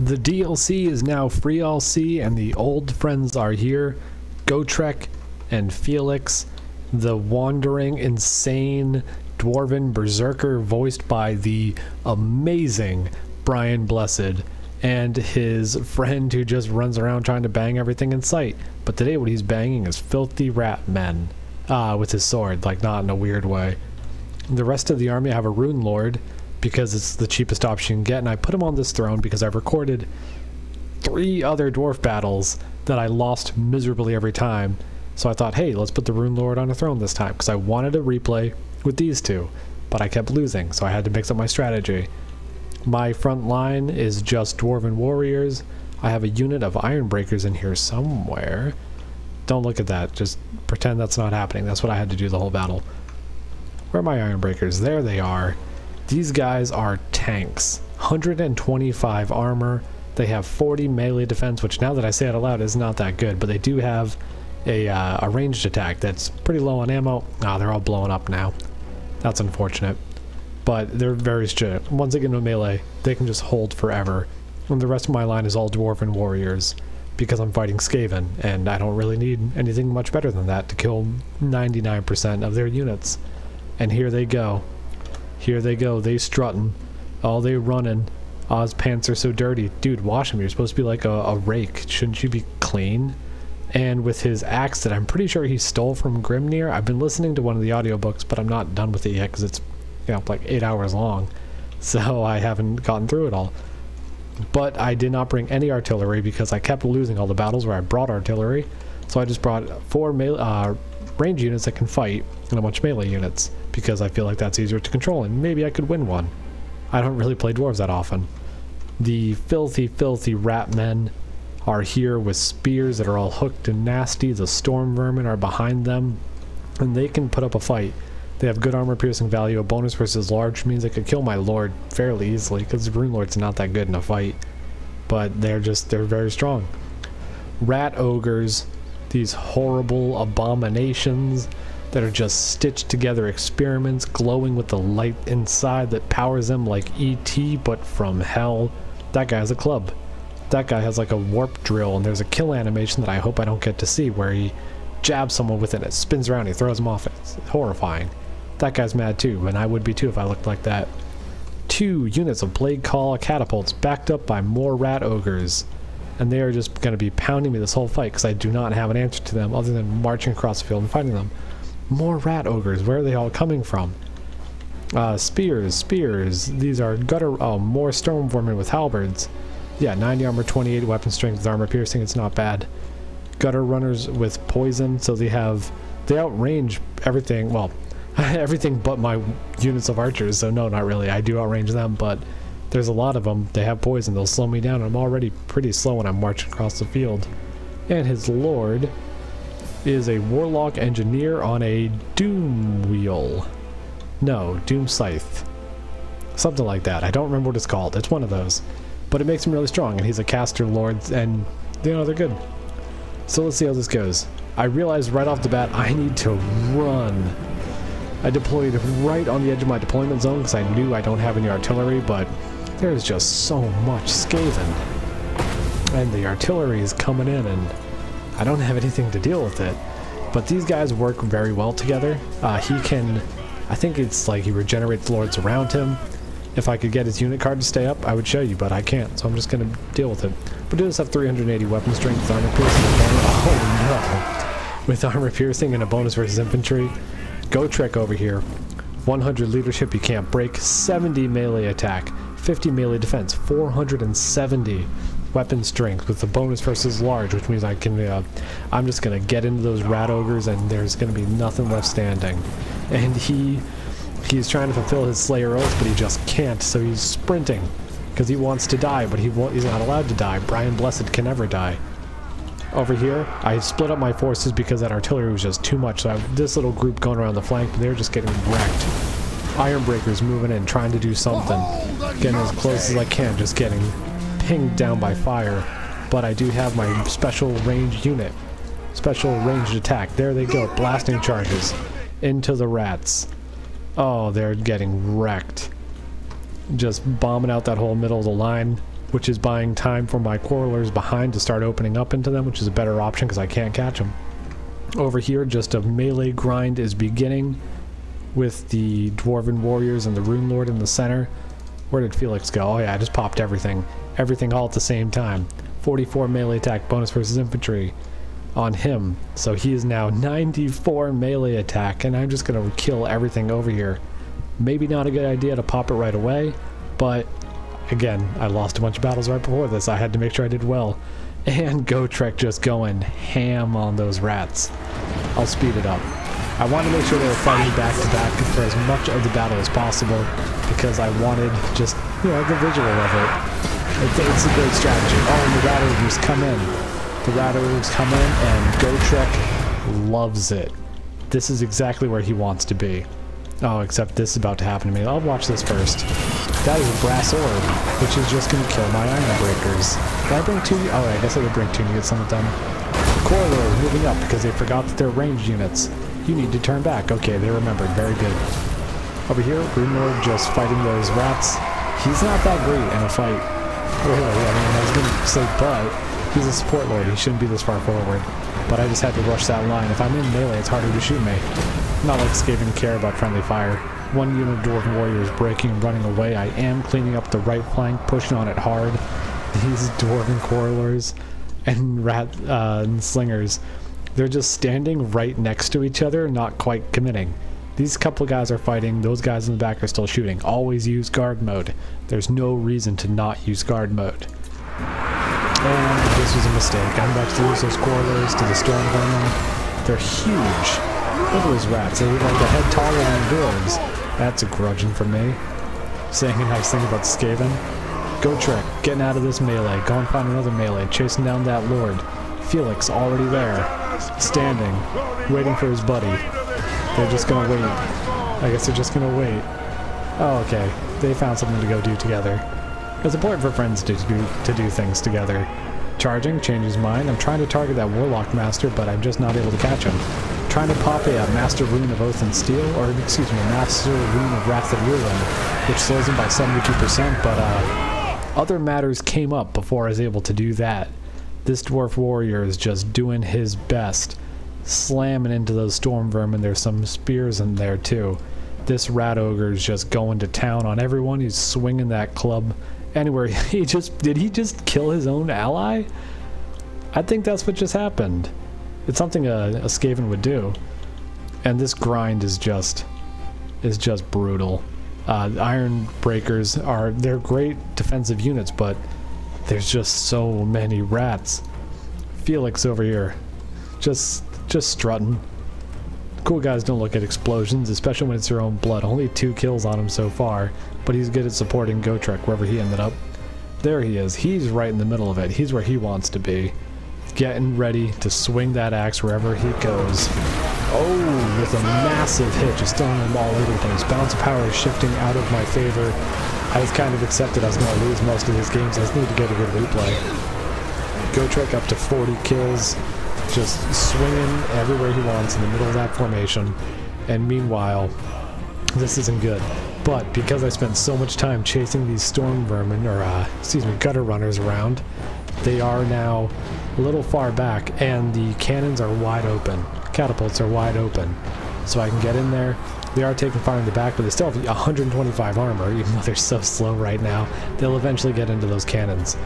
The DLC is now FreeLC and the old friends are here. Gotrek and Felix, the wandering, insane dwarven berserker voiced by the amazing Brian Blessed, and his friend who just runs around trying to bang everything in sight. But today what he's banging is filthy rat men with his sword, like not in a weird way. The rest of the army I have a rune lord because it's the cheapest option you can get, and I put him on this throne because I've recorded 3 other dwarf battles that I lost miserably every time. So I thought, hey, let's put the rune lord on a throne this time because I wanted a replay with these two, but I kept losing, so I had to mix up my strategy. My front line is just dwarven warriors. I have a unit of iron breakers in here somewhere. Don't look at that, just pretend that's not happening. That's what I had to do the whole battle. Where are my iron breakers? There they are. These guys are tanks. 125 armor. They have 40 melee defense, which now that I say it aloud is not that good, but they do have a ranged attack that's pretty low on ammo. Ah, they're all blowing up now. That's unfortunate. But they're very strict. Once they get into melee, they can just hold forever. And the rest of my line is all dwarven warriors because I'm fighting Skaven, and I don't really need anything much better than that to kill 99% of their units. And here they go. Here they go. They strutting. Oh, they running. His pants are so dirty. Dude, wash them. You're supposed to be like a rake. Shouldn't you be clean? And with his axe that I'm pretty sure he stole from Grimnir. I've been listening to one of the audiobooks, but I'm not done with it yet because it's, you know, like 8 hours long. So I haven't gotten through it all. But I did not bring any artillery because I kept losing all the battles where I brought artillery. So I just brought 4 range units that can fight and a bunch of melee units because I feel like that's easier to control and maybe I could win one. I don't really play dwarves that often. The filthy, filthy rat men are here with spears that are all hooked and nasty. The storm vermin are behind them and they can put up a fight. They have good armor piercing value. A bonus versus large means they could kill my lord fairly easily because the rune lord's not that good in a fight, but they're very strong. Rat ogres, these horrible abominations that are just stitched together experiments glowing with the light inside that powers them like E.T. but from hell. That guy has a club. That guy has like a warp drill, and there's a kill animation that I hope I don't get to see where he jabs someone with it, it spins around, he throws him off. It's horrifying. That guy's mad too, and I would be too if I looked like that. 2 units of Plague Call catapults backed up by more rat ogres. And they are just going to be pounding me this whole fight because I do not have an answer to them other than marching across the field and fighting them. More rat ogres. Where are they all coming from? Spears. These are gutter. Oh, more storm vermin with halberds. Yeah, 90 armor, 28 weapon strength with armor piercing. It's not bad. Gutter runners with poison. So they outrange everything. Well, everything but my units of archers. So no, not really. I do outrange them, but there's a lot of them. They have poison. They'll slow me down. I'm already pretty slow when I'm marching across the field. And his lord is a warlock engineer on a doom wheel. No, doom scythe. Something like that. I don't remember what it's called. It's one of those. But it makes him really strong, and he's a caster lord, and you know, they're good. So let's see how this goes. I realized right off the bat I need to run. I deployed right on the edge of my deployment zone because I knew I don't have any artillery, but there's just so much Skaven. And the artillery is coming in, and I don't have anything to deal with it. But these guys work very well together. He can, I think it's like he regenerates lords around him. If I could get his unit card to stay up, I would show you, but I can't, so I'm just going to deal with it. But it does have 380 weapon strength with armor piercing. Oh no! With armor piercing and a bonus versus infantry. Gotrek over here. 100 leadership you can't break. 70 melee attack. 50 melee defense. 470 weapon strength with the bonus versus large, which means I can, I'm just going to get into those rat ogres and there's going to be nothing left standing. And he's trying to fulfill his Slayer oath, but he just can't, so he's sprinting because he wants to die, but he's not allowed to die. Brian Blessed can never die. Over here, I split up my forces because that artillery was just too much, so I have this little group going around the flank, but they're just getting wrecked. Iron breakers moving in, trying to do something. Getting as close as I can, just getting pinged down by fire. But I do have my special ranged unit. Special ranged attack. There they go, blasting charges into the rats. Oh, they're getting wrecked. Just bombing out that whole middle of the line. which is buying time for my quarrelers behind to start opening up into them, which is a better option because I can't catch them. Over here, just a melee grind is beginning with the Dwarven Warriors and the Rune Lord in the center. Where did Felix go? Oh yeah, I just popped everything. Everything all at the same time. 44 melee attack bonus versus infantry on him. So he is now 94 melee attack, and I'm just going to kill everything over here. Maybe not a good idea to pop it right away, but again, I lost a bunch of battles right before this. I had to make sure I did well. And Gotrek just going ham on those rats. I'll speed it up. I wanted to make sure they were fighting back to back for as much of the battle as possible because I wanted just, you know, the visual of it. It's a great strategy. Oh, and the rat ogres come in. The rat ogres come in and Gotrek loves it. This is exactly where he wants to be. Oh, except this is about to happen to me. I'll watch this first. That is a brass orb, which is just going to kill my iron breakers. Did I bring two? Oh, I guess I did bring two to get some of them. Corridor is moving up because they forgot that they're ranged units. You need to turn back. Okay, they remembered. Very good. Over here, Rune Lord just fighting those rats. He's not that great in a fight. Really, I mean, I was going to say, but he's a support lord. He shouldn't be this far forward. But I just had to rush that line. If I'm in melee, it's harder to shoot me. Not like Skaven care about friendly fire. One unit of Dwarven Warriors breaking and running away. I am cleaning up the right flank, pushing on it hard. These Dwarven Quarrelers and and Slingers, they're just standing right next to each other, not quite committing. These couple guys are fighting, those guys in the back are still shooting. Always use guard mode. There's no reason to not use guard mode. And this was a mistake. I'm about to lose those Quarrelers to the Storm Vermin. They're huge. Look at those rats. They're like a head taller than dwarves. That's a grudging for me. Saying a nice thing about Skaven. Gotrek, getting out of this melee. Go and find another melee. Chasing down that lord. Felix, already there. Standing. Waiting for his buddy. They're just gonna wait. I guess they're just gonna wait. Oh, okay. They found something to go do together. It's important for friends to do things together. Charging, changes mind. I'm trying to target that Warlock Master, but I'm just not able to catch him. Trying to pop a Master Rune of Oath and Steel, or excuse me, Master Rune of Wrath and Ruin, which slows him by 72%, but other matters came up before I was able to do that. This Dwarf Warrior is just doing his best, slamming into those Storm Vermin. There's some spears in there too. This Rat Ogre is just going to town on everyone. He's swinging that club anywhere. Did he just kill his own ally? I think that's what just happened. It's something a Skaven would do. And this grind is just brutal. Iron Breakers they're great defensive units, but there's just so many rats. Felix over here, just strutting. Cool guys don't look at explosions, especially when it's your own blood. Only 2 kills on him so far, but he's good at supporting Gotrek wherever he ended up. There he is. He's right in the middle of it. He's where he wants to be. Getting ready to swing that axe wherever he goes. Oh, with a massive hit, just throwing him all over the place. Balance of power is shifting out of my favor. I was kind of accepted I was going to lose most of these games. I just need to get a good replay. Gotrek up to 40 kills, just swinging everywhere he wants in the middle of that formation. And meanwhile, this isn't good. But because I spent so much time chasing these Storm Vermin, or excuse me, Gutter Runners around, they are now a little far back, and the cannons are wide open. Catapults are wide open. So I can get in there. They are taking fire in the back, but they still have 125 armor, even though they're so slow right now. They'll eventually get into those cannons.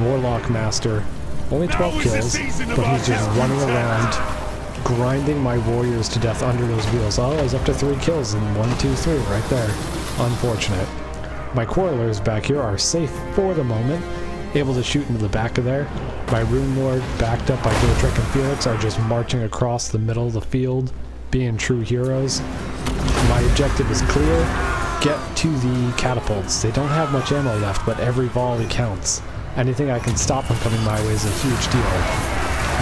Warlock Master, only 12 kills, but he's just running around, grinding my warriors to death under those wheels. Oh, he's up to 3 kills, and 1, 2, 3 right there. Unfortunate. My Quarrelers back here are safe for the moment, able to shoot into the back of there. My Rune Lord, backed up by Gotrek and Felix, are just marching across the middle of the field, being true heroes. My objective is clear. Get to the catapults. They don't have much ammo left, but every volley counts. Anything I can stop from coming my way is a huge deal.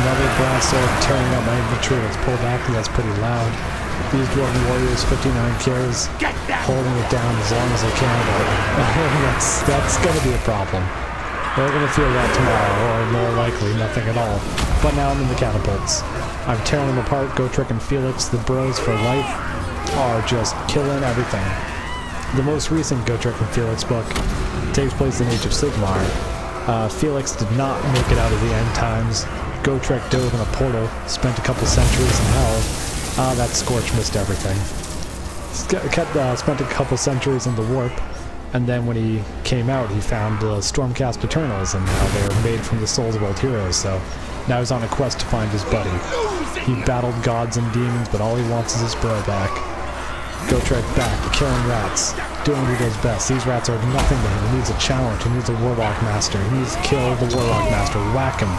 Another brass sword tearing up my infantry. Let's pull back, and that's pretty loud. These Dwarven Warriors, 59 kills, holding it down as long as they can, but that's going to be a problem. They're going to feel that tomorrow, or more likely, nothing at all. But now I'm in the catapults. I'm tearing them apart. Gotrek and Felix, the bros for life, are just killing everything. The most recent Gotrek and Felix book takes place in Age of Sigmar, Felix did not make it out of the end times. Gotrek dove in a portal, spent a couple centuries in hell. That Scorch missed everything. Spent a couple centuries in the warp, and then when he came out, he found the Stormcast Eternals, and now they are made from the souls of old heroes, so now he's on a quest to find his buddy. He battled gods and demons, but all he wants is his bro back. Gotrek back, killing rats, doing what he does best. These rats are nothing to him. He needs a challenge. He needs a Warlock Master. He needs to kill the Warlock Master. Whack him.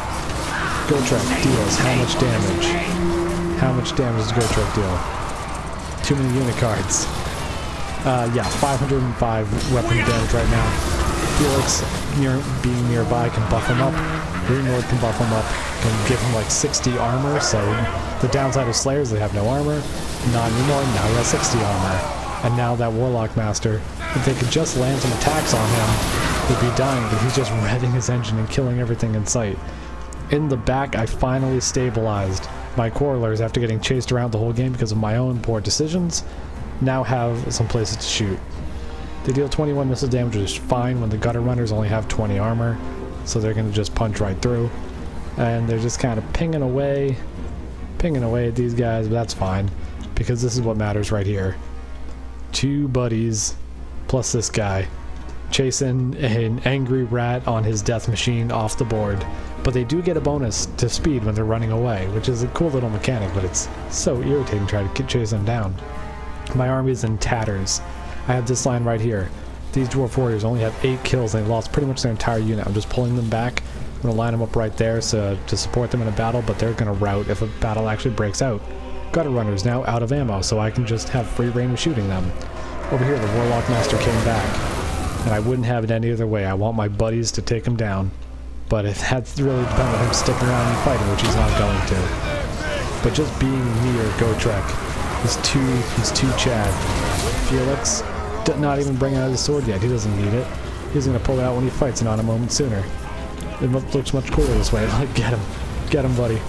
Gotrek deals how much damage? How much damage does Gotrek deal? Too many unit cards. Yeah, 505 weapon damage right now. Felix, being nearby, can buff him up. Green Lord can buff him up. Can give him like 60 armor, so the downside of Slayers, they have no armor. Not anymore, now he has 60 armor. And now that Warlock Master, if they could just land some attacks on him, he'd be dying, but he's just revving his engine and killing everything in sight. In the back, I finally stabilized. My Quarrelers, after getting chased around the whole game because of my own poor decisions, now have some places to shoot. They deal 21 missile damage, which is fine when the Gutter Runners only have 20 armor, so they're going to just punch right through. And they're just kind of pinging away at these guys, but that's fine, because this is what matters right here. 2 buddies, plus this guy, chasing an angry rat on his death machine off the board. But they do get a bonus to speed when they're running away, which is a cool little mechanic, but it's so irritating trying to chase them down. My army's in tatters. I have this line right here. These Dwarf Warriors only have 8 kills and they lost pretty much their entire unit. I'm just pulling them back. I'm going to line them up right there to support them in a battle, but they're going to rout if a battle actually breaks out. Gutter Runner's now out of ammo, so I can just have free reign of shooting them. Over here, the Warlock Master came back, and I wouldn't have it any other way. I want my buddies to take him down. But it has really depended on him sticking around and fighting, which he's not going to. But just being near Gotrek, he's too Chad. Felix, not even bringing out his sword yet. He doesn't need it. He's going to pull it out when he fights, and not a moment sooner. It looks much cooler this way. Like, get him, buddy.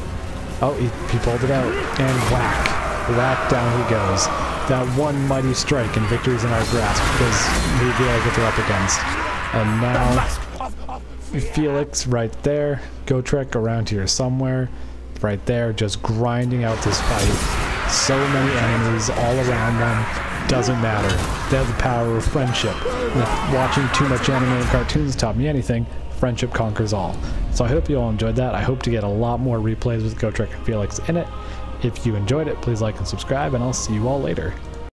Oh, he pulled it out, and whack, down he goes. That one mighty strike, and victory's in our grasp, because we realize what they're up against. And now Felix right there, Gotrek around here somewhere, right there, just grinding out this fight. So many enemies all around them, doesn't matter. They have the power of friendship. And if watching too much anime and cartoons taught me anything, friendship conquers all. So I hope you all enjoyed that. I hope to get a lot more replays with Gotrek and Felix in it. If you enjoyed it, please like and subscribe, and I'll see you all later.